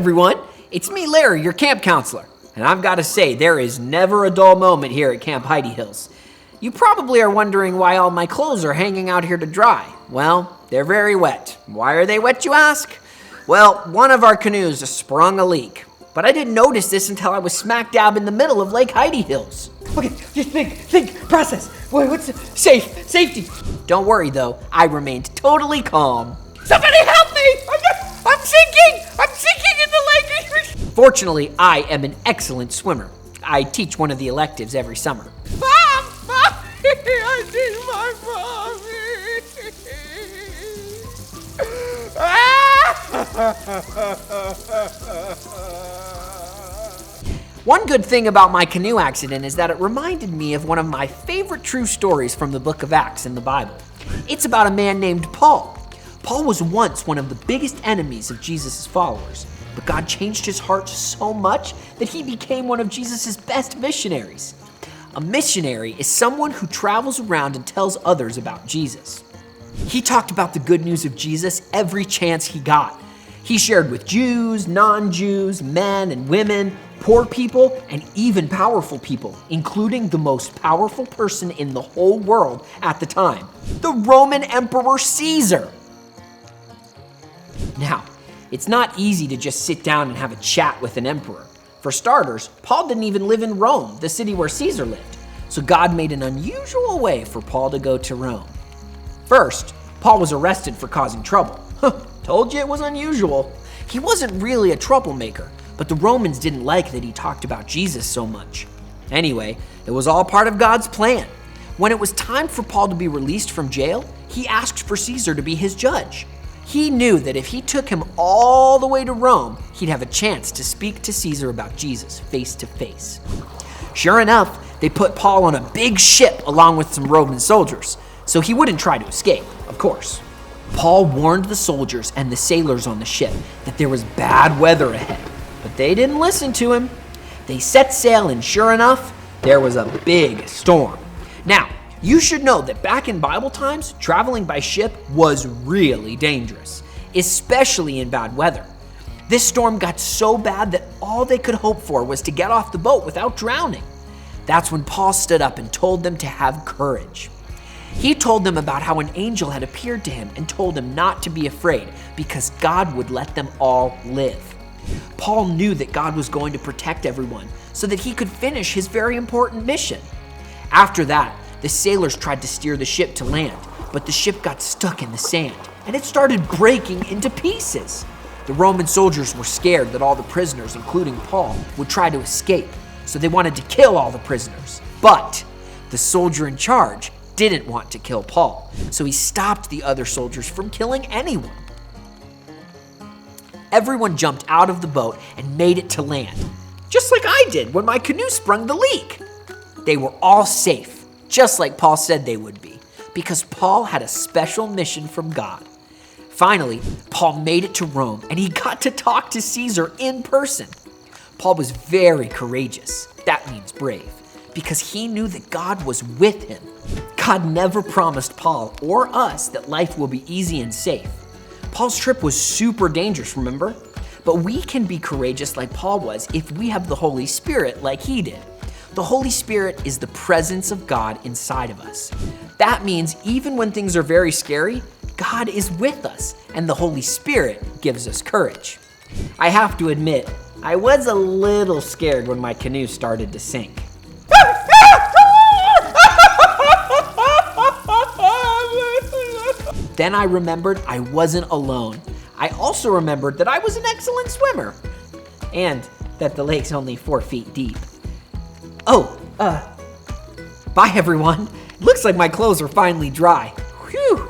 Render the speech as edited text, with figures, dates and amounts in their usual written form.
everyone. It's me, Larry, your camp counselor. And I've got to say, there is never a dull moment here at Camp Heidi Hills. You probably are wondering why all my clothes are hanging out here to dry. Well, they're very wet. Why are they wet, you ask? Well, one of our canoes sprung a leak. But I didn't notice this until I was smack dab in the middle of Lake Heidi Hills. Okay, just think, process. What's safety? Don't worry, though. I remained totally calm. Somebody help me! I'm sinking in the lake. Fortunately, I am an excellent swimmer. I teach one of the electives every summer. Mom! I need my mommy. One good thing about my canoe accident is that it reminded me of one of my favorite true stories from the book of Acts in the Bible. It's about a man named Paul. Paul was once one of the biggest enemies of Jesus' followers, but God changed his heart so much that he became one of Jesus' best missionaries. A missionary is someone who travels around and tells others about Jesus. He talked about the good news of Jesus every chance he got. He shared with Jews, non-Jews, men and women, poor people, and even powerful people, including the most powerful person in the whole world at the time, the Roman Emperor Caesar. Now, it's not easy to just sit down and have a chat with an emperor. For starters, Paul didn't even live in Rome, the city where Caesar lived. So God made an unusual way for Paul to go to Rome. First, Paul was arrested for causing trouble. Told you it was unusual. He wasn't really a troublemaker, but the Romans didn't like that he talked about Jesus so much. Anyway, it was all part of God's plan. When it was time for Paul to be released from jail, he asked for Caesar to be his judge. He knew that if he took him all the way to Rome, he'd have a chance to speak to Caesar about Jesus face to face. Sure enough, they put Paul on a big ship along with some Roman soldiers, so he wouldn't try to escape, of course. Paul warned the soldiers and the sailors on the ship that there was bad weather ahead, but they didn't listen to him. They set sail, and sure enough, there was a big storm. Now, you should know that back in Bible times, traveling by ship was really dangerous, especially in bad weather. This storm got so bad that all they could hope for was to get off the boat without drowning. That's when Paul stood up and told them to have courage. He told them about how an angel had appeared to him and told him not to be afraid because God would let them all live. Paul knew that God was going to protect everyone so that he could finish his very important mission. After that, the sailors tried to steer the ship to land, but the ship got stuck in the sand and it started breaking into pieces. The Roman soldiers were scared that all the prisoners, including Paul, would try to escape, so they wanted to kill all the prisoners. But the soldier in charge didn't want to kill Paul, so he stopped the other soldiers from killing anyone. Everyone jumped out of the boat and made it to land, just like I did when my canoe sprung the leak. They were all safe, just like Paul said they would be, because Paul had a special mission from God. Finally, Paul made it to Rome, and he got to talk to Caesar in person. Paul was very courageous, that means brave, because he knew that God was with him. God never promised Paul or us that life will be easy and safe. Paul's trip was super dangerous, remember? But we can be courageous like Paul was if we have the Holy Spirit like he did. The Holy Spirit is the presence of God inside of us. That means even when things are very scary, God is with us, and the Holy Spirit gives us courage. I have to admit, I was a little scared when my canoe started to sink. Then I remembered I wasn't alone. I also remembered that I was an excellent swimmer, and that the lake's only 4 feet deep. Bye everyone. Looks like my clothes are finally dry. Whew.